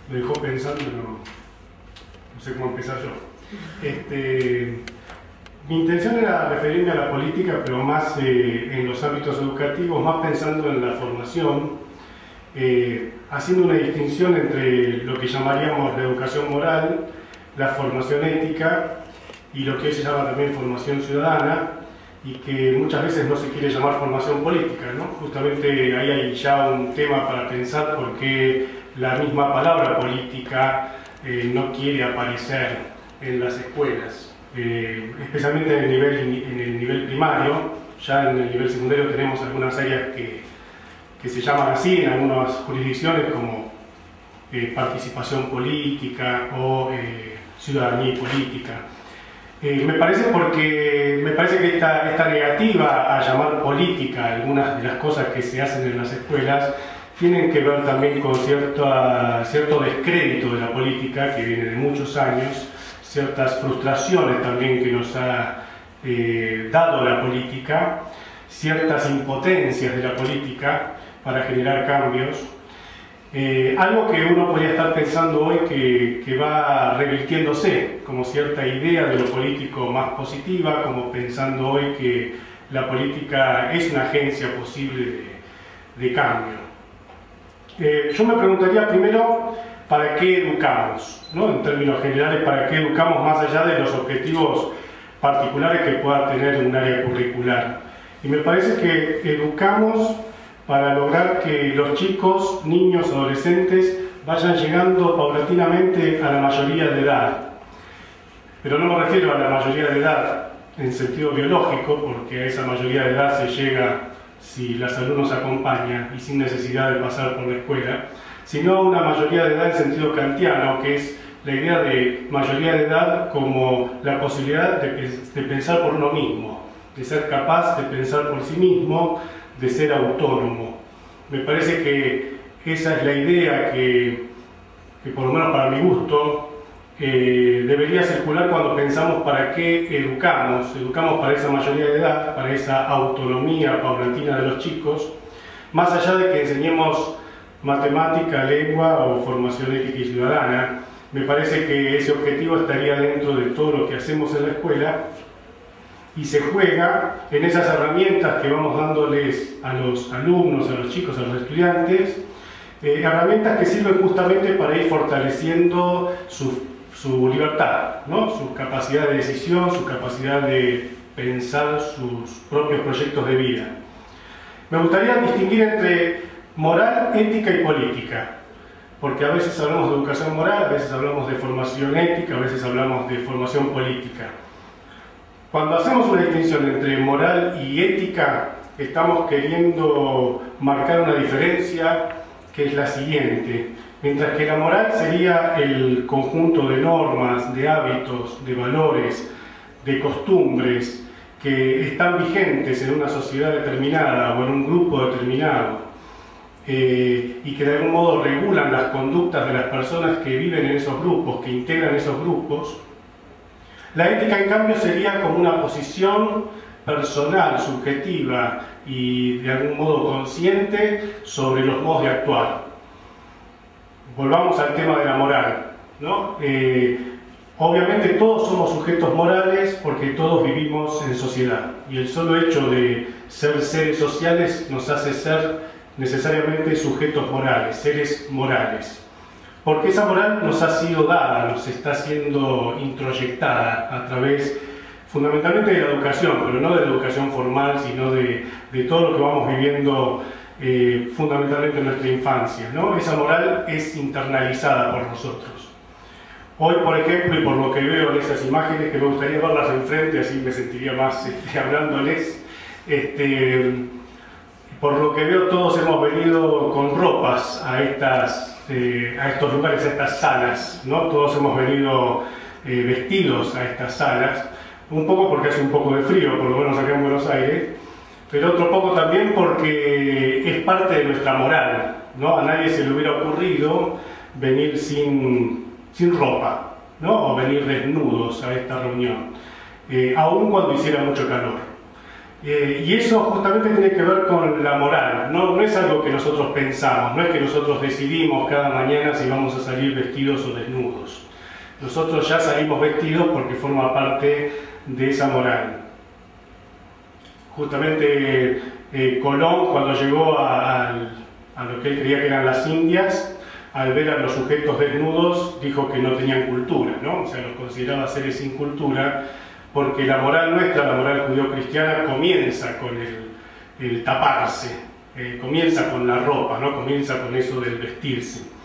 Me dejó pensando, no sé cómo empezar yo. Mi intención era referirme a la política, pero más en los ámbitos educativos, más pensando en la formación, haciendo una distinción entre lo que llamaríamos la educación moral, la formación ética y lo que hoy se llama también formación ciudadana, y que muchas veces no se quiere llamar formación política, ¿no? Justamente ahí hay ya un tema para pensar por qué la misma palabra política no quiere aparecer en las escuelas, especialmente en el nivel primario. Ya en el nivel secundario tenemos algunas áreas que se llaman así en algunas jurisdicciones, como participación política o ciudadanía y política. Me parece que esta negativa a llamar política algunas de las cosas que se hacen en las escuelas tienen que ver también con cierto descrédito de la política que viene de muchos años, ciertas frustraciones también que nos ha dado la política, ciertas impotencias de la política para generar cambios. Algo que uno podría estar pensando hoy que va revirtiéndose, como cierta idea de lo político más positiva, como pensando hoy que la política es una agencia posible de cambio. Yo me preguntaría primero, ¿para qué educamos? ¿No? En términos generales, ¿para qué educamos más allá de los objetivos particulares que pueda tener un área curricular? Y me parece que educamos para lograr que los chicos, niños, adolescentes vayan llegando paulatinamente a la mayoría de edad. Pero no me refiero a la mayoría de edad en sentido biológico, porque a esa mayoría de edad se llega si la salud nos acompaña y sin necesidad de pasar por la escuela, sino a una mayoría de edad en sentido kantiano, que es la idea de mayoría de edad como la posibilidad de pensar por uno mismo, de ser capaz de pensar por sí mismo, de ser autónomo. Me parece que esa es la idea que por lo menos para mi gusto, debería circular cuando pensamos para qué educamos. Educamos para esa mayoría de edad, para esa autonomía paulatina de los chicos, más allá de que enseñemos matemática, lengua o formación ética y ciudadana. Me parece que ese objetivo estaría dentro de todo lo que hacemos en la escuela, y se juega en esas herramientas que vamos dándoles a los alumnos, a los chicos, a los estudiantes, herramientas que sirven justamente para ir fortaleciendo su libertad, ¿no? Su capacidad de decisión, su capacidad de pensar sus propios proyectos de vida. Me gustaría distinguir entre moral, ética y política, porque a veces hablamos de educación moral, a veces hablamos de formación ética, a veces hablamos de formación política. Cuando hacemos una distinción entre moral y ética, estamos queriendo marcar una diferencia que es la siguiente. Mientras que la moral sería el conjunto de normas, de hábitos, de valores, de costumbres que están vigentes en una sociedad determinada o en un grupo determinado, y que de algún modo regulan las conductas de las personas que viven en esos grupos, que integran esos grupos. La ética, en cambio, sería como una posición personal, subjetiva y de algún modo consciente sobre los modos de actuar. Volvamos al tema de la moral, ¿no? Obviamente todos somos sujetos morales porque todos vivimos en sociedad, y el solo hecho de ser seres sociales nos hace ser necesariamente sujetos morales, seres morales. Porque esa moral nos ha sido dada, nos está siendo introyectada a través fundamentalmente de la educación, pero no de la educación formal, sino de todo lo que vamos viviendo fundamentalmente en nuestra infancia, ¿no? Esa moral es internalizada por nosotros. Hoy, por ejemplo, y por lo que veo en esas imágenes, que me gustaría verlas enfrente, así me sentiría más hablándoles, por lo que veo todos hemos venido con ropas a estos lugares, a estas salas, ¿no? Todos hemos venido vestidos a estas salas, un poco porque hace un poco de frío, por lo menos acá en Buenos Aires, pero otro poco también porque es parte de nuestra moral, ¿no? A nadie se le hubiera ocurrido venir sin ropa, ¿no? O venir desnudos a esta reunión, aun cuando hiciera mucho calor. Y eso justamente tiene que ver con la moral, no es algo que nosotros pensamos, no es que nosotros decidimos cada mañana si vamos a salir vestidos o desnudos. Nosotros ya salimos vestidos porque forma parte de esa moral. Justamente Colón, cuando llegó a lo que él creía que eran las Indias, al ver a los sujetos desnudos, dijo que no tenían cultura, ¿no? O sea, los consideraba seres sin cultura, porque la moral nuestra, la moral judío-cristiana, comienza con el taparse, comienza con la ropa, ¿no? Comienza con eso del vestirse.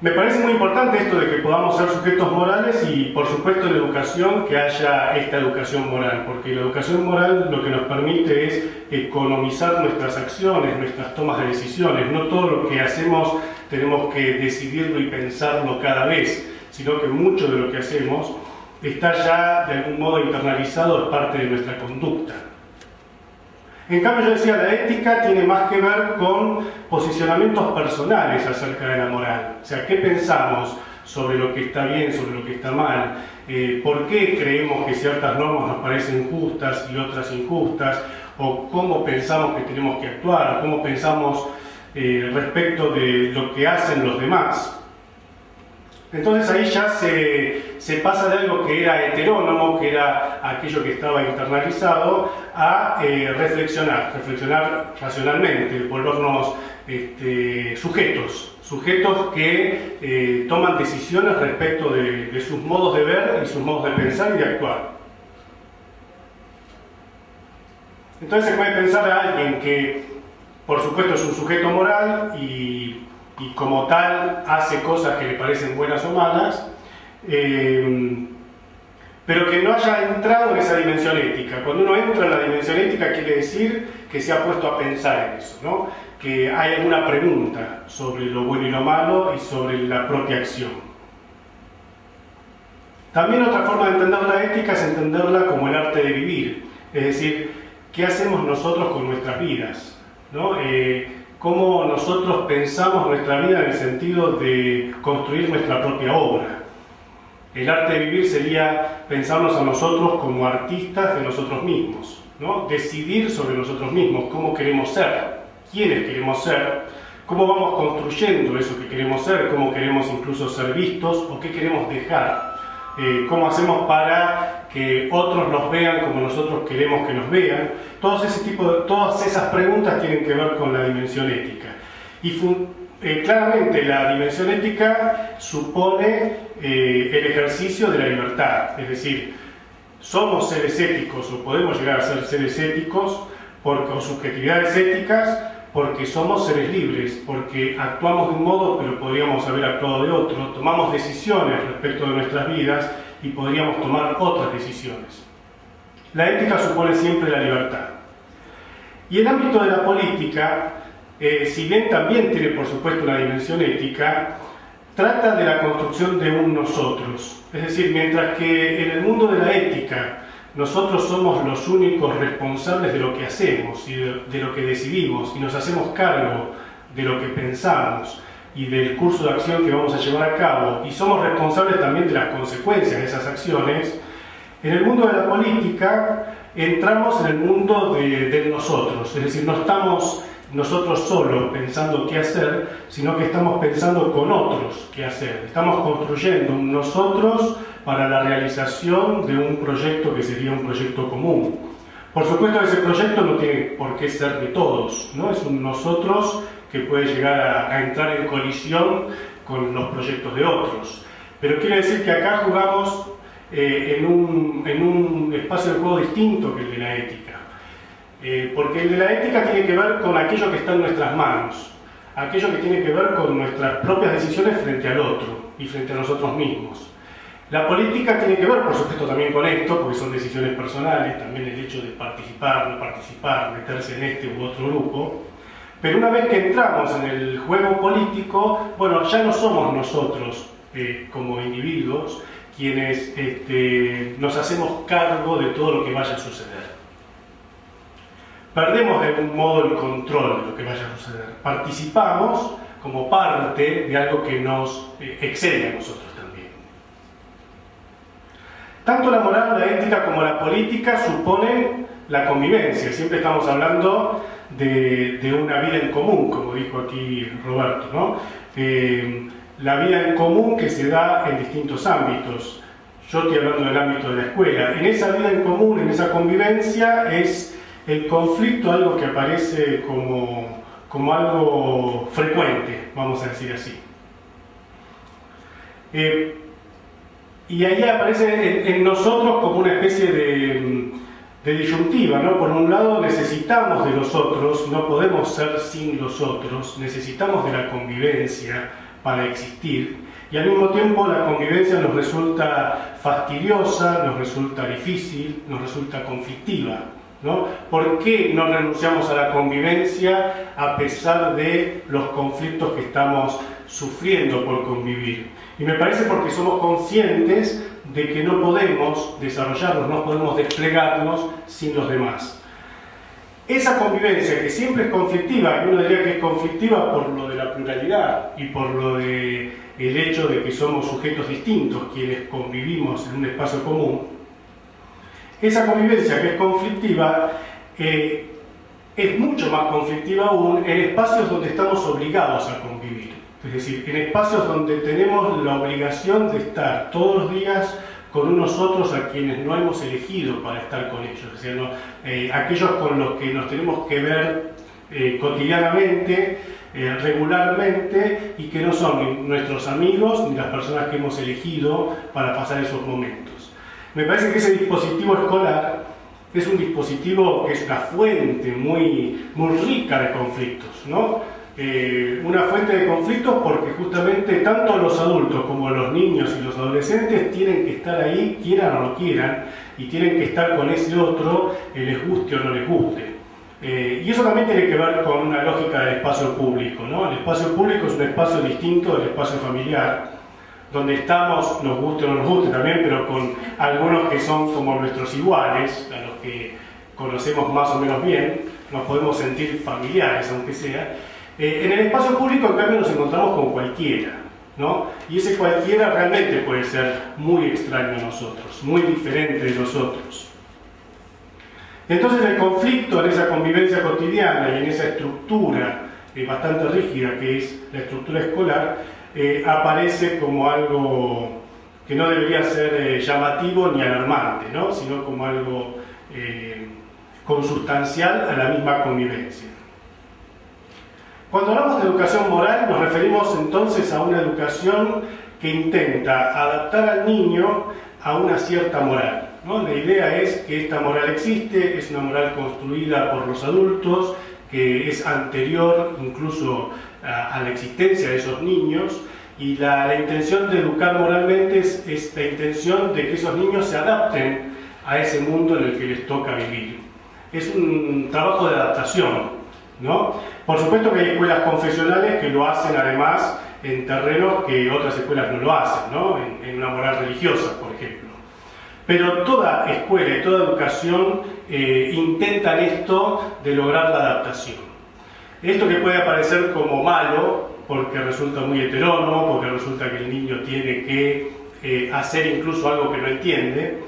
Me parece muy importante esto de que podamos ser sujetos morales y, por supuesto, en la educación que haya esta educación moral, porque la educación moral lo que nos permite es economizar nuestras acciones, nuestras tomas de decisiones. No todo lo que hacemos tenemos que decidirlo y pensarlo cada vez, sino que mucho de lo que hacemos está ya de algún modo internalizado, es parte de nuestra conducta. En cambio, yo decía, la ética tiene más que ver con posicionamientos personales acerca de la moral. O sea, ¿qué pensamos sobre lo que está bien, sobre lo que está mal? ¿Por qué creemos que ciertas normas nos parecen justas y otras injustas? ¿O cómo pensamos que tenemos que actuar? ¿Cómo pensamos respecto de lo que hacen los demás? Entonces ahí ya se pasa de algo que era heterónomo, que era aquello que estaba internalizado, a reflexionar racionalmente, volvernos sujetos que toman decisiones respecto de sus modos de ver y sus modos de pensar y de actuar. Entonces se puede pensar a alguien que, por supuesto, es un sujeto moral y como tal hace cosas que le parecen buenas o malas, pero que no haya entrado en esa dimensión ética. Cuando uno entra en la dimensión ética quiere decir que se ha puesto a pensar en eso, ¿no? Que hay alguna pregunta sobre lo bueno y lo malo y sobre la propia acción. También otra forma de entender la ética es entenderla como el arte de vivir, es decir, ¿qué hacemos nosotros con nuestras vidas? ¿No? Cómo nosotros pensamos nuestra vida en el sentido de construir nuestra propia obra. El arte de vivir sería pensarnos a nosotros como artistas de nosotros mismos, ¿no? Decidir sobre nosotros mismos, cómo queremos ser, quiénes queremos ser, cómo vamos construyendo eso que queremos ser, cómo queremos incluso ser vistos o qué queremos dejar, cómo hacemos para que otros nos vean como nosotros queremos que nos vean. Todas esas preguntas tienen que ver con la dimensión ética. Y claramente la dimensión ética supone el ejercicio de la libertad, es decir, somos seres éticos o podemos llegar a ser seres éticos con subjetividades éticas porque somos seres libres, porque actuamos de un modo pero podríamos haber actuado de otro, tomamos decisiones respecto de nuestras vidas y podríamos tomar otras decisiones. La ética supone siempre la libertad. Y el ámbito de la política, si bien también tiene por supuesto una dimensión ética, trata de la construcción de un nosotros. Es decir, mientras que en el mundo de la ética nosotros somos los únicos responsables de lo que hacemos y de lo que decidimos y nos hacemos cargo de lo que pensamos y del curso de acción que vamos a llevar a cabo y somos responsables también de las consecuencias de esas acciones, en el mundo de la política entramos en el mundo del nosotros, es decir, no estamos nosotros solos pensando qué hacer, sino que estamos pensando con otros qué hacer. Estamos construyendo un nosotros para la realización de un proyecto que sería un proyecto común. Por supuesto, ese proyecto no tiene por qué ser de todos, ¿no? Es un nosotros que puede llegar a entrar en colisión con los proyectos de otros. Pero quiere decir que acá jugamos en un espacio de juego distinto que el de la ética. Porque el de la ética tiene que ver con aquello que está en nuestras manos, aquello que tiene que ver con nuestras propias decisiones frente al otro y frente a nosotros mismos. La política tiene que ver, por supuesto, también con esto, porque son decisiones personales, también el hecho de participar, no participar, meterse en este u otro grupo. Pero una vez que entramos en el juego político, bueno, ya no somos nosotros como individuos quienes nos hacemos cargo de todo lo que vaya a suceder. Perdemos de algún modo el control de lo que vaya a suceder. Participamos como parte de algo que nos excede a nosotros también. Tanto la moral, la ética como la política suponen la convivencia. Siempre estamos hablando de una vida en común, como dijo aquí Roberto, ¿no? La vida en común que se da en distintos ámbitos. Yo estoy hablando del ámbito de la escuela. En esa vida en común, en esa convivencia, es el conflicto algo que aparece como algo frecuente, vamos a decir así. Y ahí aparece en nosotros como una especie de disyuntiva, ¿no? Por un lado necesitamos de los otros, no podemos ser sin los otros, necesitamos de la convivencia para existir, y al mismo tiempo la convivencia nos resulta fastidiosa, nos resulta difícil, nos resulta conflictiva, ¿no? ¿Por qué no renunciamos a la convivencia a pesar de los conflictos que estamos sufriendo por convivir? Y me parece porque somos conscientes de que no podemos desarrollarnos, no podemos desplegarnos sin los demás. Esa convivencia que siempre es conflictiva, y uno diría que es conflictiva por lo de la pluralidad y por lo de el hecho de que somos sujetos distintos quienes convivimos en un espacio común, esa convivencia que es conflictiva es mucho más conflictiva aún en espacios donde estamos obligados a convivir. Es decir, en espacios donde tenemos la obligación de estar todos los días con unos otros a quienes no hemos elegido para estar con ellos. Es decir, aquellos con los que nos tenemos que ver cotidianamente, regularmente, y que no son ni nuestros amigos ni las personas que hemos elegido para pasar esos momentos. Me parece que ese dispositivo escolar es un dispositivo que es una fuente muy rica de conflictos, ¿no? Una fuente de conflictos porque justamente tanto los adultos como los niños y los adolescentes tienen que estar ahí, quieran o no quieran, y tienen que estar con ese otro, les guste o no les guste. Y eso también tiene que ver con una lógica del espacio público, ¿no? El espacio público es un espacio distinto del espacio familiar, donde estamos, nos guste o no nos guste también, pero con algunos que son como nuestros iguales, a los que conocemos más o menos bien, nos podemos sentir familiares, aunque sea. En el espacio público, en cambio, nos encontramos con cualquiera, ¿no? Y ese cualquiera realmente puede ser muy extraño a nosotros, muy diferente de nosotros. Entonces el conflicto en esa convivencia cotidiana y en esa estructura bastante rígida que es la estructura escolar, aparece como algo que no debería ser llamativo ni alarmante, ¿no? Sino como algo consustancial a la misma convivencia. Cuando hablamos de educación moral nos referimos entonces a una educación que intenta adaptar al niño a una cierta moral, ¿no? La idea es que esta moral existe, es una moral construida por los adultos, que es anterior incluso a la existencia de esos niños, y la intención de educar moralmente es la intención de que esos niños se adapten a ese mundo en el que les toca vivir. Es un trabajo de adaptación, ¿no? Por supuesto que hay escuelas confesionales que lo hacen además en terrenos que otras escuelas no lo hacen, ¿no? En una moral religiosa, por ejemplo. Pero toda escuela y toda educación intentan esto de lograr la adaptación. Esto que puede parecer como malo, porque resulta muy heterónomo, porque resulta que el niño tiene que hacer incluso algo que no entiende,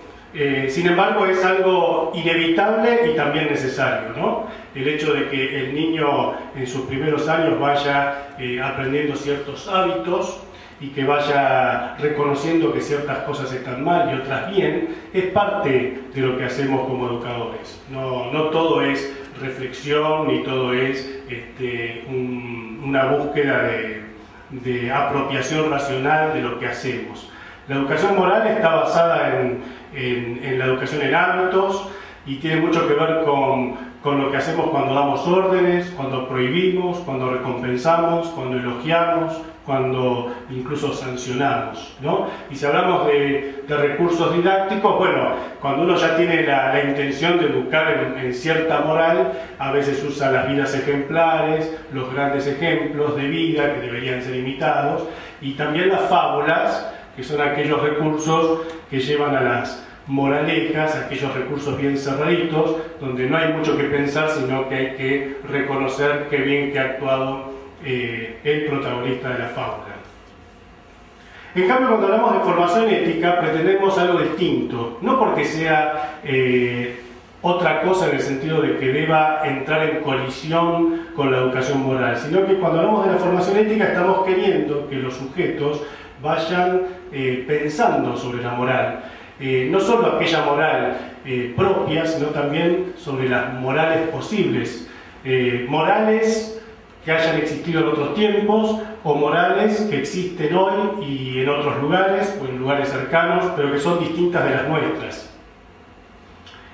sin embargo es algo inevitable y también necesario, ¿no? El hecho de que el niño en sus primeros años vaya aprendiendo ciertos hábitos y que vaya reconociendo que ciertas cosas están mal y otras bien, es parte de lo que hacemos como educadores. No todo es reflexión ni todo es una búsqueda de apropiación racional de lo que hacemos. La educación moral está basada en la educación en hábitos y tiene mucho que ver con lo que hacemos cuando damos órdenes, cuando prohibimos, cuando recompensamos, cuando elogiamos, cuando incluso sancionamos, ¿no? Y si hablamos de recursos didácticos, bueno, cuando uno ya tiene la intención de educar en cierta moral, a veces usa las vidas ejemplares, los grandes ejemplos de vida que deberían ser imitados, y también las fábulas, que son aquellos recursos que llevan a las moralejas, aquellos recursos bien cerraditos, donde no hay mucho que pensar, sino que hay que reconocer qué bien que ha actuado el protagonista de la fábula. En cambio, cuando hablamos de formación ética, pretendemos algo distinto, no porque sea otra cosa en el sentido de que deba entrar en colisión con la educación moral, sino que cuando hablamos de la formación ética estamos queriendo que los sujetos vayan pensando sobre la moral, no solo aquella moral propia, sino también sobre las morales posibles, morales que hayan existido en otros tiempos o morales que existen hoy y en otros lugares o en lugares cercanos, pero que son distintas de las nuestras.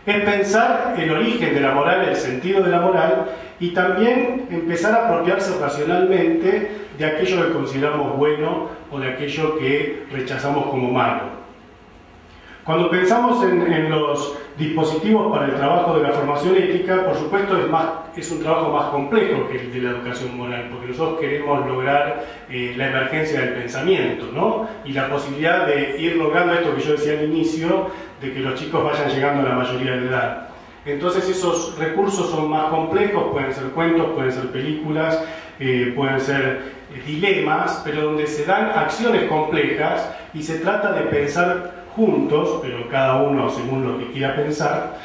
Es pensar el origen de la moral, el sentido de la moral, y también empezar a apropiarse racionalmente de aquello que consideramos bueno o de aquello que rechazamos como malo. Cuando pensamos en los dispositivos para el trabajo de la formación ética, por supuesto es un trabajo más complejo que el de la educación moral, porque nosotros queremos lograr la emergencia del pensamiento, ¿no? Y la posibilidad de ir logrando esto que yo decía al inicio, de que los chicos vayan llegando a la mayoría de edad. Entonces esos recursos son más complejos, pueden ser cuentos, pueden ser películas, pueden ser dilemas, pero donde se dan acciones complejas y se trata de pensar juntos, pero cada uno según lo que quiera pensar,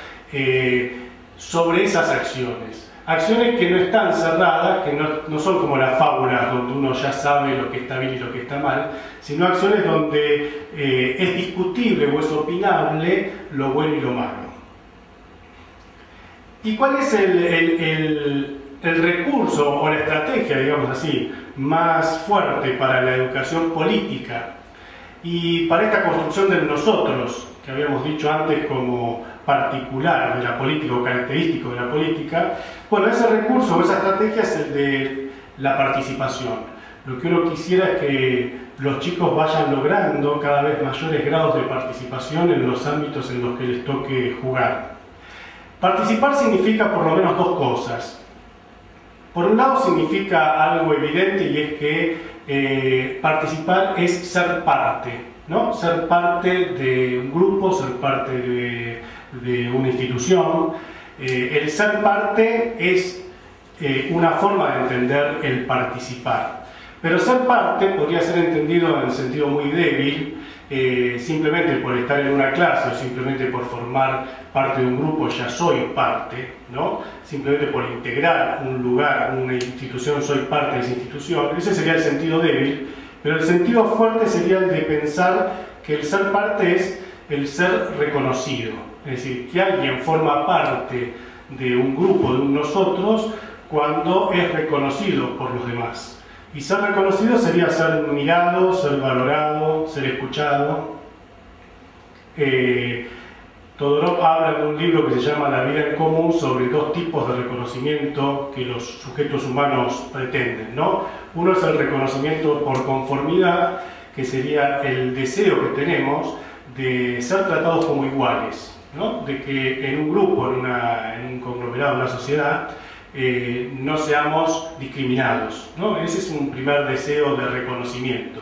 sobre esas acciones. Acciones que no están cerradas, que no son como las fábulas donde uno ya sabe lo que está bien y lo que está mal, sino acciones donde es discutible o es opinable lo bueno y lo malo. ¿Y cuál es el recurso o la estrategia, digamos así, más fuerte para la educación política y para esta construcción del nosotros, que habíamos dicho antes como particular de la política o característico de la política? Bueno, ese recurso o esa estrategia es el de la participación. Lo que uno quisiera es que los chicos vayan logrando cada vez mayores grados de participación en los ámbitos en los que les toque jugar. Participar significa por lo menos dos cosas. Por un lado significa algo evidente, y es que participar es ser parte, ¿no? Ser parte de un grupo, ser parte de una institución. El ser parte es una forma de entender el participar. Pero ser parte podría ser entendido en sentido muy débil, simplemente por estar en una clase o simplemente por formar parte de un grupo ya soy parte, ¿no? Simplemente por integrar un lugar, una institución, soy parte de esa institución. Ese sería el sentido débil, pero el sentido fuerte sería el de pensar que el ser parte es el ser reconocido, es decir, que alguien forma parte de un grupo, de un nosotros, cuando es reconocido por los demás. Y ser reconocido sería ser mirado, ser valorado, ser escuchado. Todorov habla en un libro que se llama La vida en común sobre dos tipos de reconocimiento que los sujetos humanos pretenden, ¿no? Uno es el reconocimiento por conformidad, que sería el deseo que tenemos de ser tratados como iguales, ¿no? De que en un grupo, en un conglomerado, en una sociedad, no seamos discriminados, ¿no? Ese es un primer deseo de reconocimiento.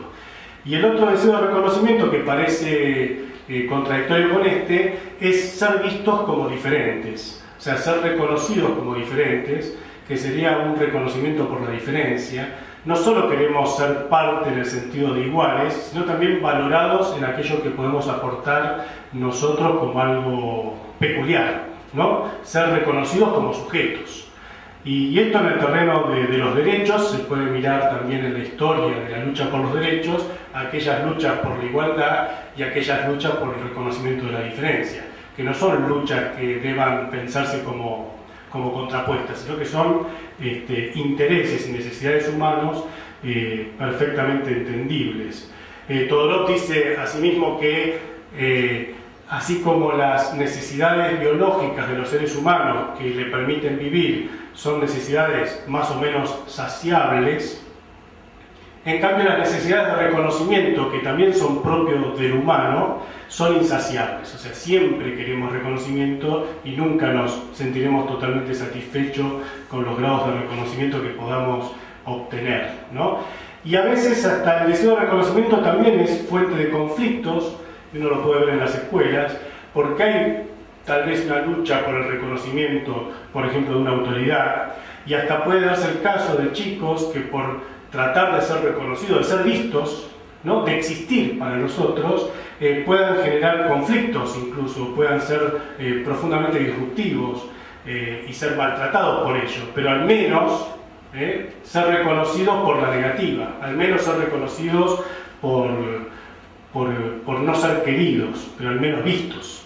Y el otro deseo de reconocimiento, que parece contradictorio con este, es ser vistos como diferentes, o sea, ser reconocidos como diferentes, que sería un reconocimiento por la diferencia. No solo queremos ser parte en el sentido de iguales, sino también valorados en aquello que podemos aportar nosotros como algo peculiar, ¿no? Ser reconocidos como sujetos. Y esto en el terreno de los derechos se puede mirar también en la historia de la lucha por los derechos, aquellas luchas por la igualdad y aquellas luchas por el reconocimiento de la diferencia, que no son luchas que deban pensarse como contrapuestas, sino que son intereses y necesidades humanos perfectamente entendibles. Todorov dice asimismo que así como las necesidades biológicas de los seres humanos que le permiten vivir son necesidades más o menos saciables, en cambio las necesidades de reconocimiento, que también son propios del humano, son insaciables. O sea, siempre queremos reconocimiento y nunca nos sentiremos totalmente satisfechos con los grados de reconocimiento que podamos obtener, ¿no? Y a veces hasta el deseo de reconocimiento también es fuente de conflictos, y uno lo puede ver en las escuelas, porque hay tal vez una lucha por el reconocimiento, por ejemplo, de una autoridad, y hasta puede darse el caso de chicos que por tratar de ser reconocidos, de ser vistos, ¿no?, de existir para nosotros, puedan generar conflictos, incluso puedan ser profundamente disruptivos y ser maltratados por ello, pero al menos ser reconocidos por la negativa, al menos ser reconocidos por no ser queridos, pero al menos vistos.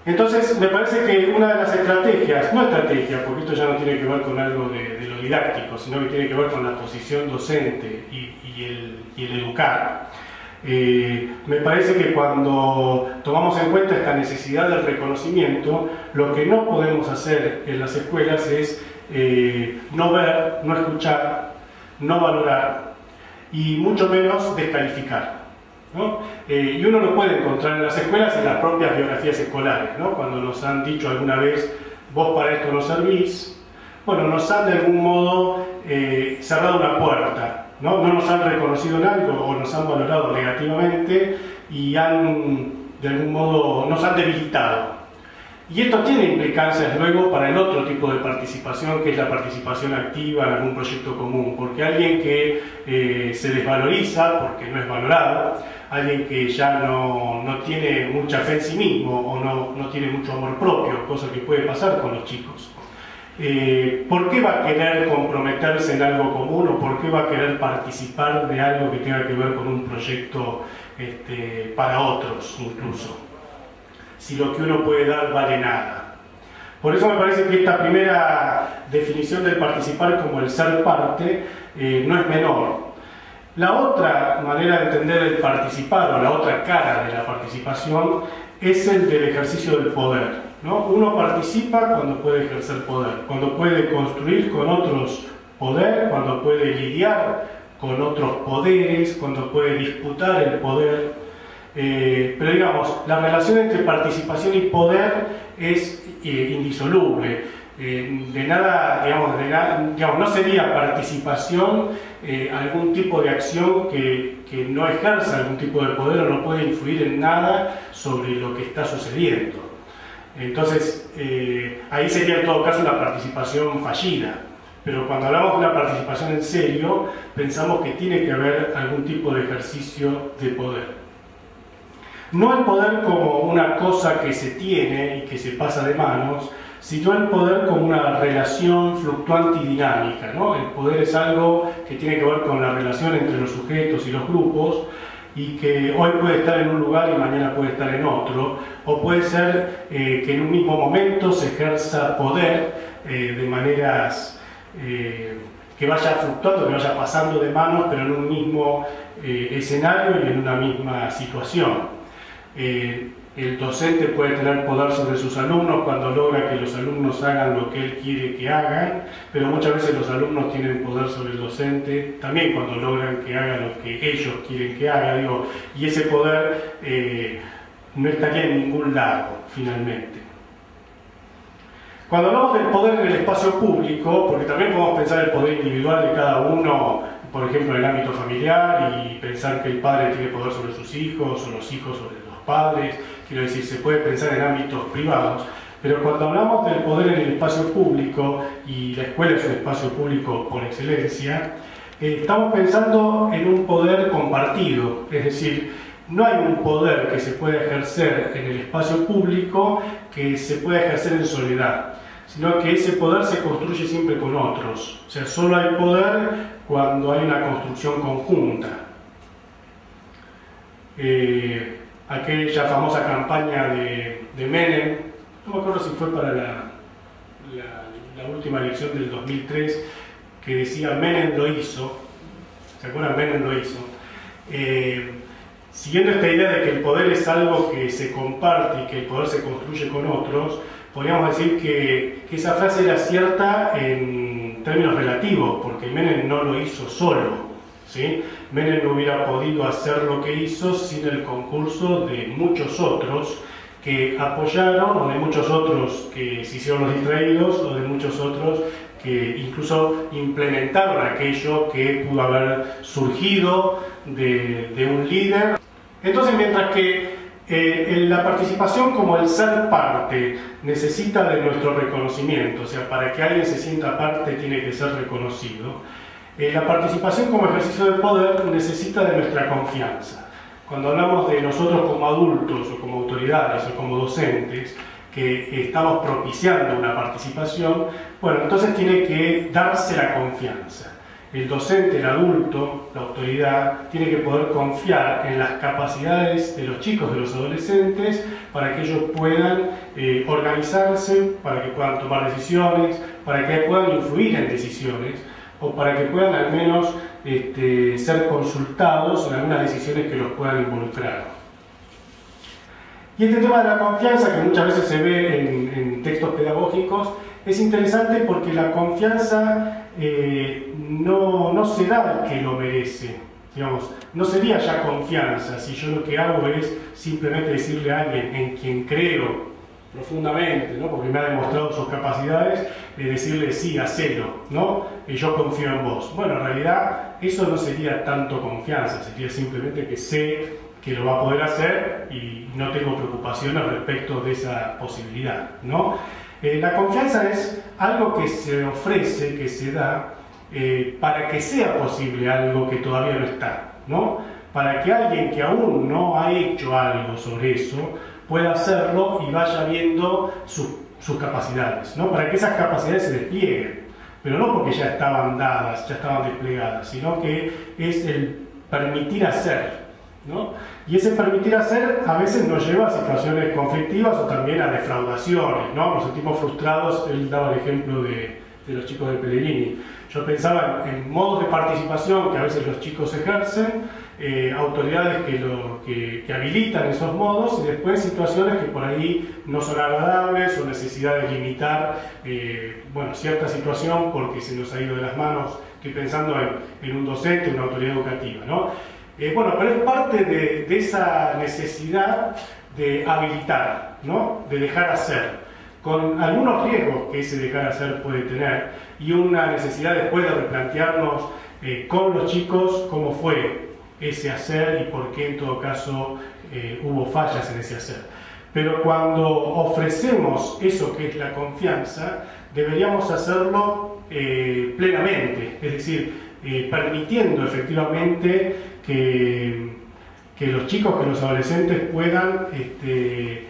Entonces, me parece que una de las estrategias, no estrategia, porque esto ya no tiene que ver con algo de lo didáctico, sino que tiene que ver con la posición docente y el educar. Me parece que cuando tomamos en cuenta esta necesidad del reconocimiento, lo que no podemos hacer en las escuelas es no ver, no escuchar, no valorar y mucho menos descalificar, ¿no? Y uno lo puede encontrar en las escuelas, en las propias biografías escolares, ¿no? Cuando nos han dicho alguna vez, vos para esto no servís, bueno, nos han de algún modo cerrado una puerta, ¿no? No nos han reconocido en algo o nos han valorado negativamente y de algún modo nos han debilitado. Y esto tiene implicancias luego para el otro tipo de participación, que es la participación activa en algún proyecto común, porque alguien que se desvaloriza porque no es valorado, alguien que ya no tiene mucha fe en sí mismo o no tiene mucho amor propio, cosa que puede pasar con los chicos, ¿por qué va a querer comprometerse en algo común o por qué va a querer participar de algo que tenga que ver con un proyecto para otros incluso? Si lo que uno puede dar vale nada. Por eso me parece que esta primera definición del participar como el ser parte no es menor. La otra manera de entender el participar, o la otra cara de la participación, es el del ejercicio del poder, ¿no? Uno participa cuando puede ejercer poder, cuando puede construir con otros poder, cuando puede lidiar con otros poderes, cuando puede disputar el poder. Pero digamos, la relación entre participación y poder es indisoluble. De nada, digamos, no sería participación algún tipo de acción que no ejerza algún tipo de poder o no puede influir en nada sobre lo que está sucediendo. Entonces, ahí sería en todo caso una participación fallida. Pero cuando hablamos de una participación en serio, pensamos que tiene que haber algún tipo de ejercicio de poder. No el poder como una cosa que se tiene y que se pasa de manos, sino el poder como una relación fluctuante y dinámica, ¿no? El poder es algo que tiene que ver con la relación entre los sujetos y los grupos y que hoy puede estar en un lugar y mañana puede estar en otro, o puede ser que en un mismo momento se ejerza poder de maneras que vaya fluctuando, que vaya pasando de manos, pero en un mismo escenario y en una misma situación. El docente puede tener poder sobre sus alumnos cuando logra que los alumnos hagan lo que él quiere que hagan, pero muchas veces los alumnos tienen poder sobre el docente también cuando logran que haga lo que ellos quieren que haga, y ese poder no estaría en ningún lado, finalmente. Cuando hablamos del poder en el espacio público, porque también podemos pensar el poder individual de cada uno, por ejemplo en el ámbito familiar, y pensar que el padre tiene poder sobre sus hijos o los hijos sobre los padres, quiero decir, se puede pensar en ámbitos privados, pero cuando hablamos del poder en el espacio público, y la escuela es un espacio público por excelencia, estamos pensando en un poder compartido, es decir, no hay un poder que se pueda ejercer en el espacio público que se pueda ejercer en soledad, sino que ese poder se construye siempre con otros. O sea, solo hay poder cuando hay una construcción conjunta. Aquella famosa campaña de Menem, no me acuerdo si fue para la última elección del 2003, que decía Menem lo hizo, ¿se acuerdan? Menem lo hizo. Siguiendo esta idea de que el poder es algo que se comparte y que el poder se construye con otros, podríamos decir que esa frase era cierta en términos relativos, porque Menem no lo hizo solo, ¿sí? Menem no hubiera podido hacer lo que hizo sin el concurso de muchos otros que apoyaron, o de muchos otros que se hicieron los distraídos, o de muchos otros que incluso implementaron aquello que pudo haber surgido de un líder. Entonces, mientras que la participación como el ser parte necesita de nuestro reconocimiento, o sea, para que alguien se sienta parte tiene que ser reconocido, La participación como ejercicio del poder necesita de nuestra confianza. Cuando hablamos de nosotros como adultos o como autoridades o como docentes, que estamos propiciando una participación, bueno, entonces tiene que darse la confianza. El docente, el adulto, la autoridad, tiene que poder confiar en las capacidades de los chicos, de los adolescentes, para que ellos puedan organizarse, para que puedan tomar decisiones, para que puedan influir en decisiones, o para que puedan al menos ser consultados en algunas decisiones que los puedan involucrar. Y este tema de la confianza, que muchas veces se ve en textos pedagógicos, es interesante porque la confianza no se da al que lo merece. Digamos, no sería ya confianza si yo lo que hago es simplemente decirle a alguien en quien creo profundamente, ¿no? Porque me ha demostrado sus capacidades, decirle sí, hacelo, ¿no? Y yo confío en vos. Bueno, en realidad eso no sería tanto confianza, sería simplemente que sé que lo va a poder hacer y no tengo preocupaciones respecto de esa posibilidad, ¿no? La confianza es algo que se ofrece, que se da para que sea posible algo que todavía no está, ¿no? Para que alguien que aún no ha hecho algo sobre eso pueda hacerlo y vaya viendo sus capacidades, ¿no? Para que esas capacidades se desplieguen, pero no porque ya estaban dadas, ya estaban desplegadas, sino que es el permitir hacer, ¿no? Y ese permitir hacer a veces nos lleva a situaciones conflictivas o también a defraudaciones, ¿no? Nos sentimos frustrados. Él daba el ejemplo de los chicos de Pellegrini. Yo pensaba en modos de participación que a veces los chicos ejercen, autoridades que habilitan esos modos, y después situaciones que por ahí no son agradables o necesidad de limitar cierta situación porque se nos ha ido de las manos. Estoy pensando en un docente, una autoridad educativa, ¿no? Pero es parte de esa necesidad de habilitar, ¿no? De dejar hacer, con algunos riesgos que ese dejar hacer puede tener, y una necesidad después de replantearnos con los chicos cómo fue ese hacer y por qué en todo caso hubo fallas en ese hacer. Pero cuando ofrecemos eso que es la confianza, deberíamos hacerlo plenamente, es decir, permitiendo efectivamente que los chicos, que los adolescentes puedan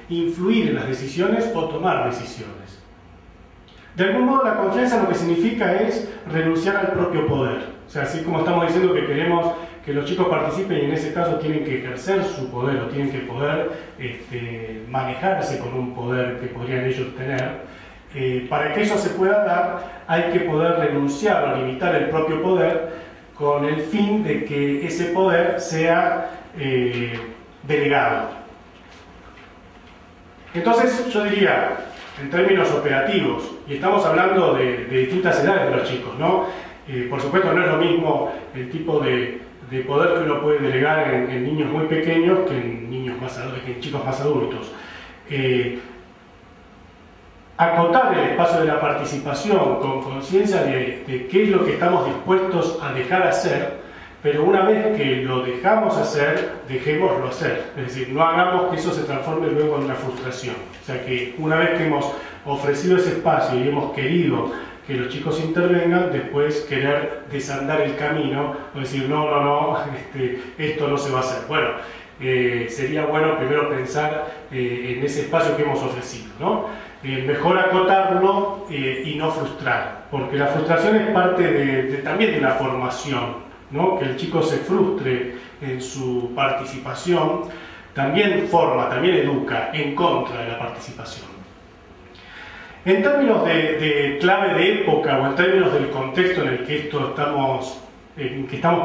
influir en las decisiones o tomar decisiones. De algún modo la confianza lo que significa es renunciar al propio poder. O sea, así como estamos diciendo que queremos que los chicos participen y en ese caso tienen que ejercer su poder o tienen que poder manejarse con un poder que podrían ellos tener, para que eso se pueda dar hay que poder renunciar o limitar el propio poder con el fin de que ese poder sea delegado. Entonces yo diría, en términos operativos, y estamos hablando de distintas edades de los chicos, ¿no? Por supuesto no es lo mismo el tipo de poder que uno puede delegar en niños muy pequeños que en chicos más adultos. Acotar el espacio de la participación con conciencia de qué es lo que estamos dispuestos a dejar hacer, pero una vez que lo dejamos hacer, dejémoslo hacer. Es decir, no hagamos que eso se transforme luego en una frustración. O sea, que una vez que hemos ofrecido ese espacio y hemos querido que los chicos intervengan, después querer desandar el camino o decir, no, esto no se va a hacer. Bueno, sería bueno primero pensar en ese espacio que hemos ofrecido, ¿no? Mejor acotarlo y no frustrar, porque la frustración es parte también de una formación, ¿no? Que el chico se frustre en su participación también forma, también educa en contra de la participación. En términos de clave de época o en términos del contexto en el que estamos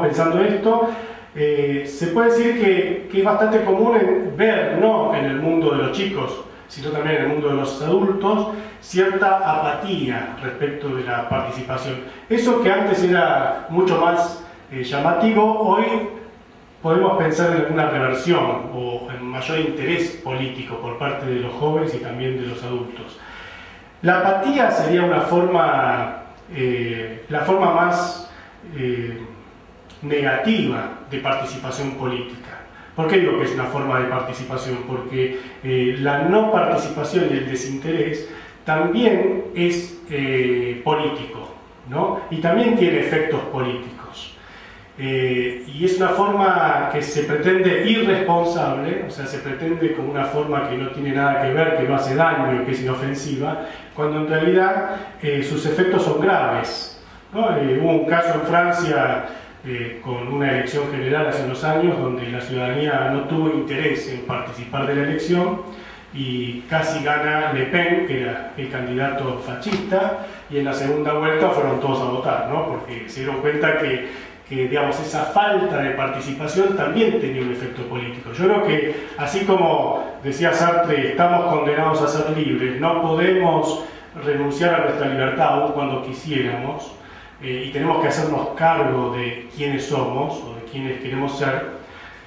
pensando esto, se puede decir que es bastante común ver, no en el mundo de los chicos, sino también en el mundo de los adultos, cierta apatía respecto de la participación. Eso que antes era mucho más llamativo, hoy podemos pensar en alguna reversión o en mayor interés político por parte de los jóvenes y también de los adultos. La apatía sería una forma, la forma más negativa de participación política. ¿Por qué digo que es una forma de participación? Porque la no participación y el desinterés también es político, ¿no? Y también tiene efectos políticos. Y es una forma que se pretende irresponsable, o sea, se pretende como una forma que no tiene nada que ver, que no hace daño y que es inofensiva, cuando en realidad sus efectos son graves, ¿no? Hubo un caso en Francia con una elección general hace unos años donde la ciudadanía no tuvo interés en participar de la elección y casi gana Le Pen, que era el candidato fascista, y en la segunda vuelta fueron todos a votar, ¿no? Porque se dieron cuenta que digamos, esa falta de participación también tenía un efecto político. Yo creo que, así como decía Sartre, estamos condenados a ser libres, no podemos renunciar a nuestra libertad aun cuando quisiéramos, y tenemos que hacernos cargo de quiénes somos o de quiénes queremos ser.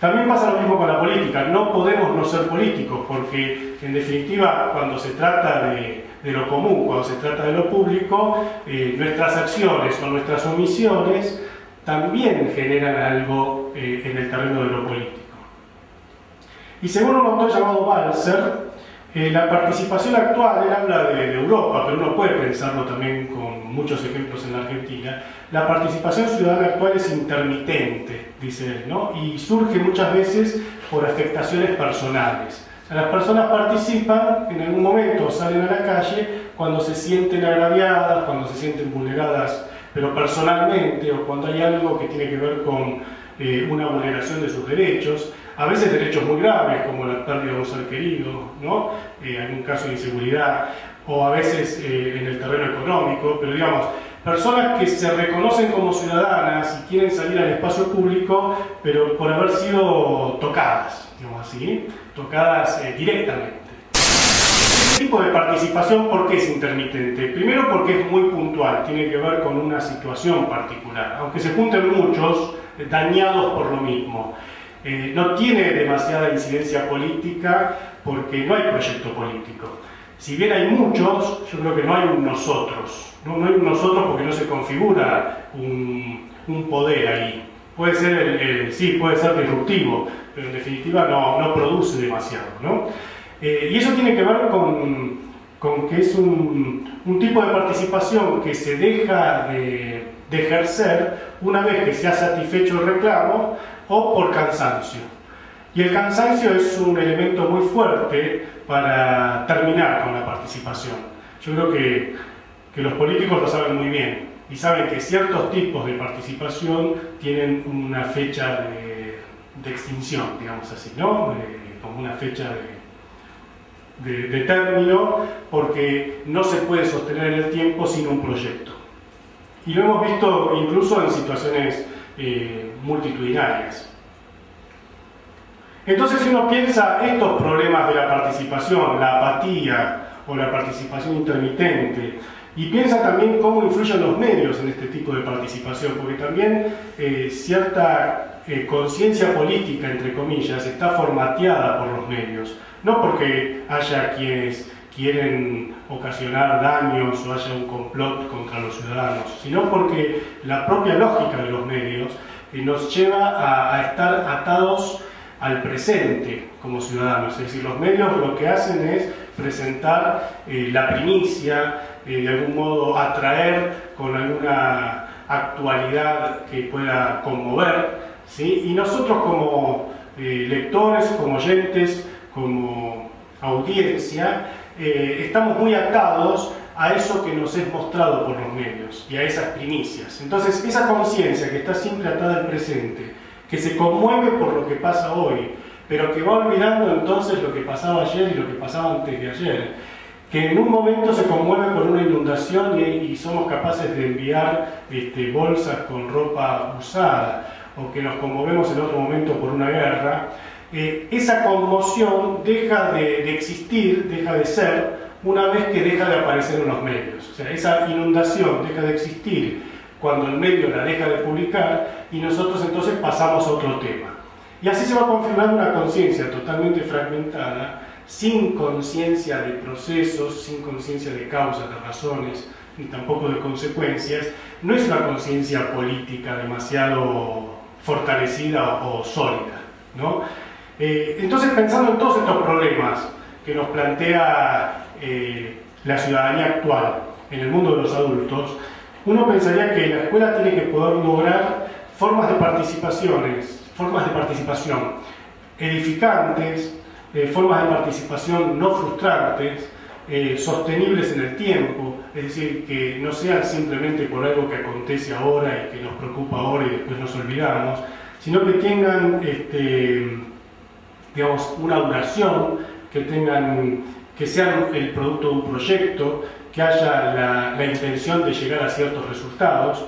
También pasa lo mismo con la política, no podemos no ser políticos, porque en definitiva cuando se trata de lo común, cuando se trata de lo público, nuestras acciones o nuestras omisiones también generan algo en el terreno de lo político. Y según un autor llamado Balzer, la participación actual, él habla de Europa, pero uno puede pensarlo también con muchos ejemplos en la Argentina, la participación ciudadana actual es intermitente, dice él, ¿no? Y surge muchas veces por afectaciones personales. O sea, las personas participan en algún momento, salen a la calle, cuando se sienten agraviadas, cuando se sienten vulneradas, pero personalmente, o cuando hay algo que tiene que ver con una vulneración de sus derechos, a veces derechos muy graves, como la pérdida de un ser querido, ¿no? Algún caso de inseguridad, o a veces en el terreno económico, pero digamos, personas que se reconocen como ciudadanas y quieren salir al espacio público, pero por haber sido tocadas, digamos así, tocadas directamente. Este tipo de participación, ¿por qué es intermitente? Primero porque es muy puntual, tiene que ver con una situación particular, aunque se junten muchos dañados por lo mismo. No tiene demasiada incidencia política porque no hay proyecto político. Si bien hay muchos, yo creo que no hay un nosotros. No hay un nosotros porque no se configura un poder ahí. Puede ser, sí, puede ser disruptivo, pero en definitiva no produce demasiado, ¿no? Y eso tiene que ver con que es un tipo de participación que se deja de ejercer una vez que se ha satisfecho el reclamo o por cansancio. Y el cansancio es un elemento muy fuerte para terminar con la participación. Yo creo que los políticos lo saben muy bien y saben que ciertos tipos de participación tienen una fecha de extinción, digamos así, ¿no? Como una fecha de término, porque no se puede sostener en el tiempo sin un proyecto. Y lo hemos visto incluso en situaciones multitudinarias. Entonces, si uno piensa estos problemas de la participación, la apatía o la participación intermitente, y piensa también cómo influyen los medios en este tipo de participación, porque también cierta conciencia política, entre comillas, está formateada por los medios. No porque haya quienes quieren ocasionar daños o haya un complot contra los ciudadanos, sino porque la propia lógica de los medios nos lleva a estar atados al presente como ciudadanos. Es decir, los medios lo que hacen es presentar la primicia, de algún modo atraer con alguna actualidad que pueda conmover, ¿sí? Y nosotros como lectores, como oyentes, como audiencia, estamos muy atados a eso que nos es mostrado por los medios y a esas primicias. Entonces, esa conciencia que está siempre atada al presente, que se conmueve por lo que pasa hoy, pero que va olvidando entonces lo que pasaba ayer y lo que pasaba antes de ayer, que en un momento se conmueve por una inundación y somos capaces de enviar bolsas con ropa usada, o que nos conmovemos en otro momento por una guerra, esa conmoción deja de existir, deja de ser, una vez que deja de aparecer en los medios. O sea, esa inundación deja de existir cuando el medio la deja de publicar y nosotros entonces pasamos a otro tema. Y así se va configurando una conciencia totalmente fragmentada, sin conciencia de procesos, sin conciencia de causas, de razones, ni tampoco de consecuencias. No es una conciencia política demasiado fortalecida o sólida, ¿no? Entonces, pensando en todos estos problemas que nos plantea la ciudadanía actual en el mundo de los adultos, uno pensaría que la escuela tiene que poder lograr formas de participación edificantes, formas de participación no frustrantes, sostenibles en el tiempo, es decir, que no sean simplemente por algo que acontece ahora y que nos preocupa ahora y después nos olvidamos, sino que tengan digamos, una duración, que sean el producto de un proyecto, que haya la intención de llegar a ciertos resultados,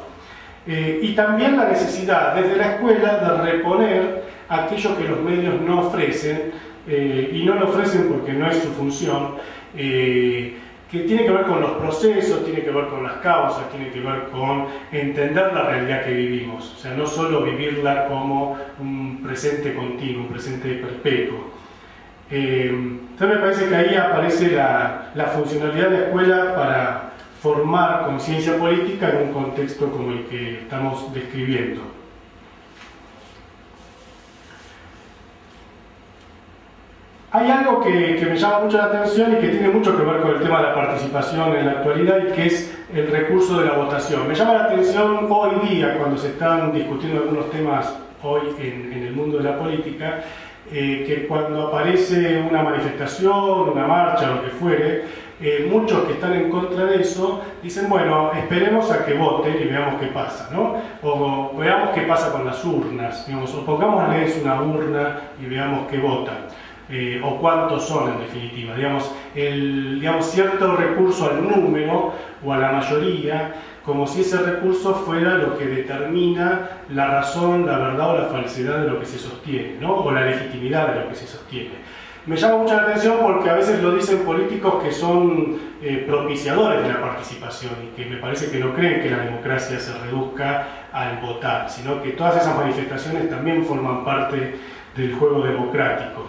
y también la necesidad desde la escuela de reponer aquello que los medios no ofrecen, y no lo ofrecen porque no es su función, que tiene que ver con los procesos, tiene que ver con las causas, tiene que ver con entender la realidad que vivimos, o sea, no solo vivirla como un presente continuo, un presente perpetuo. Entonces me parece que ahí aparece la funcionalidad de la escuela para formar conciencia política en un contexto como el que estamos describiendo. Hay algo que me llama mucho la atención y que tiene mucho que ver con el tema de la participación en la actualidad, y que es el recurso de la votación. Me llama la atención hoy día, cuando se están discutiendo algunos temas hoy en el mundo de la política, que cuando aparece una manifestación, una marcha, lo que fuere, muchos que están en contra de eso dicen, bueno, esperemos a que voten y veamos qué pasa, ¿no? O veamos qué pasa con las urnas, digamos, o pongámosles una urna y veamos qué votan. O cuántos son en definitiva, digamos, cierto recurso al número o a la mayoría, como si ese recurso fuera lo que determina la razón, la verdad o la falsedad de lo que se sostiene, ¿no? O la legitimidad de lo que se sostiene. Me llama mucho la atención porque a veces lo dicen políticos que son propiciadores de la participación y que me parece que no creen que la democracia se reduzca al votar, sino que todas esas manifestaciones también forman parte del juego democrático.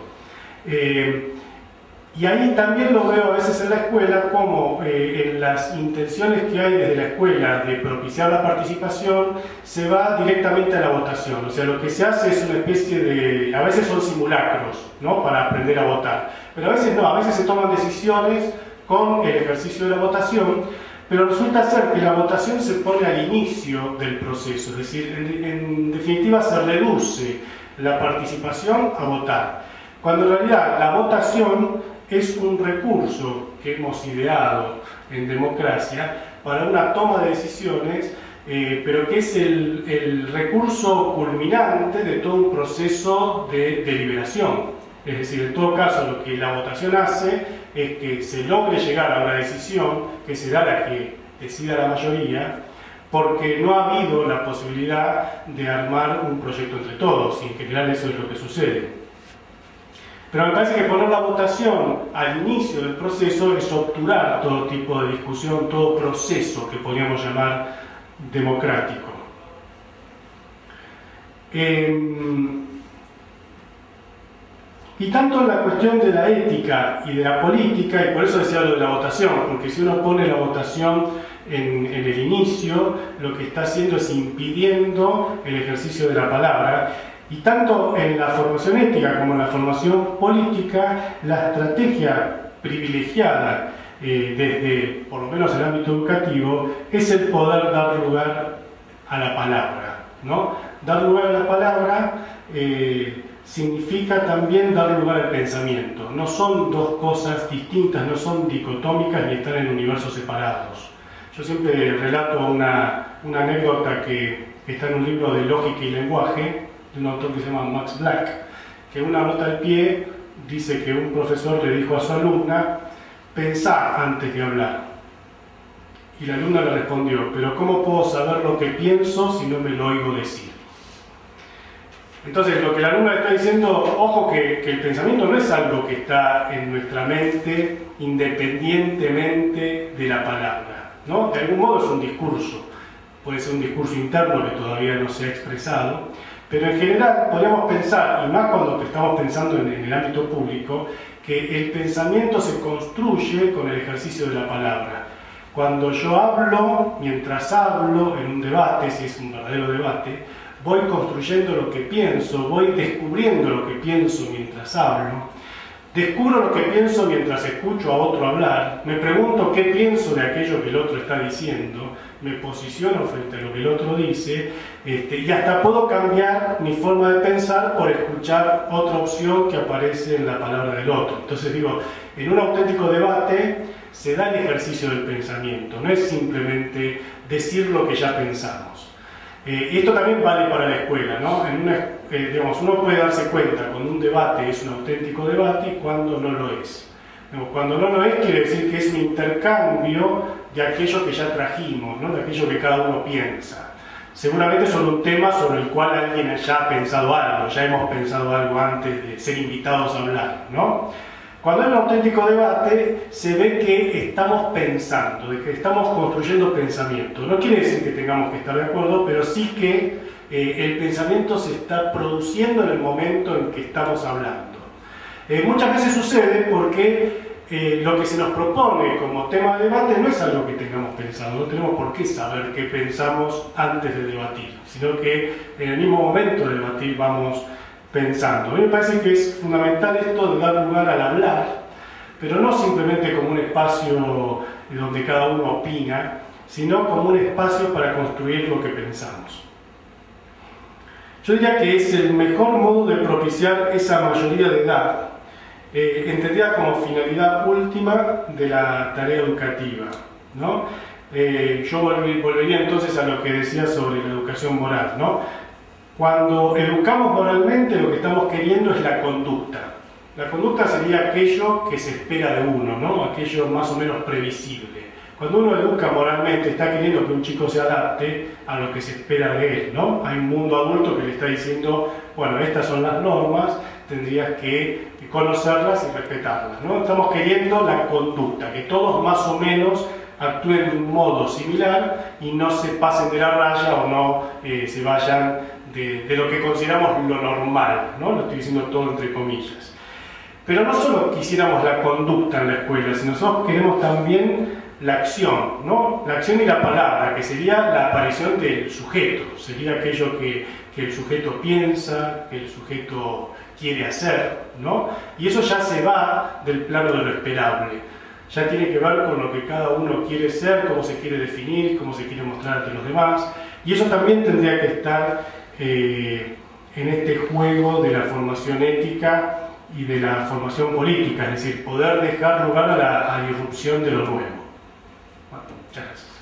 Y ahí también lo veo a veces en la escuela, como en las intenciones que hay desde la escuela de propiciar la participación, se va directamente a la votación. O sea, lo que se hace es una especie de... A veces son simulacros, ¿no?, para aprender a votar. Pero a veces no, a veces se toman decisiones con el ejercicio de la votación, pero resulta ser que la votación se pone al inicio del proceso. Es decir, en definitiva se reduce la participación a votar, cuando en realidad la votación es un recurso que hemos ideado en democracia para una toma de decisiones, pero que es el recurso culminante de todo un proceso de deliberación. Es decir, en todo caso, lo que la votación hace es que se logre llegar a una decisión que será la que decida la mayoría, porque no ha habido la posibilidad de armar un proyecto entre todos, y en general eso es lo que sucede. Pero me parece que poner la votación al inicio del proceso es obturar todo tipo de discusión, todo proceso que podríamos llamar democrático. Y tanto en la cuestión de la ética y de la política, y por eso decía lo de la votación, porque si uno pone la votación en el inicio, lo que está haciendo es impidiendo el ejercicio de la palabra. Y tanto en la formación ética como en la formación política, la estrategia privilegiada desde, por lo menos, el ámbito educativo, es el poder dar lugar a la palabra, ¿no? Dar lugar a la palabra significa también dar lugar al pensamiento. No son dos cosas distintas, no son dicotómicas ni están en universos separados. Yo siempre relato una anécdota que está en un libro de lógica y lenguaje, de un autor que se llama Max Black, que una nota al pie dice que un profesor le dijo a su alumna: pensá antes de hablar. Y la alumna le respondió: pero ¿cómo puedo saber lo que pienso si no me lo oigo decir? Entonces, lo que la alumna está diciendo, ojo que el pensamiento no es algo que está en nuestra mente independientemente de la palabra, ¿no? De algún modo es un discurso, puede ser un discurso interno que todavía no se ha expresado, pero en general podríamos pensar, y más cuando estamos pensando en el ámbito público, que el pensamiento se construye con el ejercicio de la palabra. Cuando yo hablo, mientras hablo en un debate, si es un verdadero debate, voy construyendo lo que pienso, voy descubriendo lo que pienso mientras hablo, descubro lo que pienso mientras escucho a otro hablar, me pregunto qué pienso de aquello que el otro está diciendo, me posiciono frente a lo que el otro dice, y hasta puedo cambiar mi forma de pensar por escuchar otra opción que aparece en la palabra del otro. Entonces digo, en un auténtico debate se da el ejercicio del pensamiento, no es simplemente decir lo que ya pensamos. Y esto también vale para la escuela, ¿no? Digamos, uno puede darse cuenta cuando un debate es un auténtico debate y cuando no lo es. Cuando no lo es, quiere decir que es un intercambio de aquello que ya trajimos, ¿no? De aquello que cada uno piensa. Seguramente sobre un tema sobre el cual alguien ya ha pensado algo, ya hemos pensado algo antes de ser invitados a hablar, ¿no? Cuando hay un auténtico debate, se ve que estamos pensando, de que estamos construyendo pensamiento. No quiere decir que tengamos que estar de acuerdo, pero sí que el pensamiento se está produciendo en el momento en que estamos hablando. Muchas veces sucede porque lo que se nos propone como tema de debate no es algo que tengamos pensado, no tenemos por qué saber qué pensamos antes de debatir, sino que en el mismo momento de debatir vamos pensando. A mí me parece que es fundamental esto de dar lugar al hablar, pero no simplemente como un espacio donde cada uno opina, sino como un espacio para construir lo que pensamos. Yo diría que es el mejor modo de propiciar esa mayoría de edad, entendida como finalidad última de la tarea educativa, ¿no? Yo volvería entonces a lo que decía sobre la educación moral, ¿no? Cuando educamos moralmente, lo que estamos queriendo es la conducta. La conducta sería aquello que se espera de uno, ¿no? Aquello más o menos previsible. Cuando uno educa moralmente, está queriendo que un chico se adapte a lo que se espera de él, ¿no? Hay un mundo adulto que le está diciendo, bueno, estas son las normas, tendrías que conocerlas y respetarlas, ¿no? Estamos queriendo la conducta, que todos más o menos actúen de un modo similar y no se pasen de la raya o no se vayan de lo que consideramos lo normal, ¿no? Lo estoy diciendo todo entre comillas. Pero no solo quisiéramos la conducta en la escuela, sino nosotros queremos también la acción, ¿no? La acción y la palabra, que sería la aparición del sujeto, sería aquello que el sujeto piensa, que el sujeto quiere hacer, ¿no? Y eso ya se va del plano de lo esperable, ya tiene que ver con lo que cada uno quiere ser, cómo se quiere definir, cómo se quiere mostrar ante los demás, y eso también tendría que estar en este juego de la formación ética y de la formación política, es decir, poder dejar lugar a la irrupción de lo nuevo. Bueno, muchas gracias.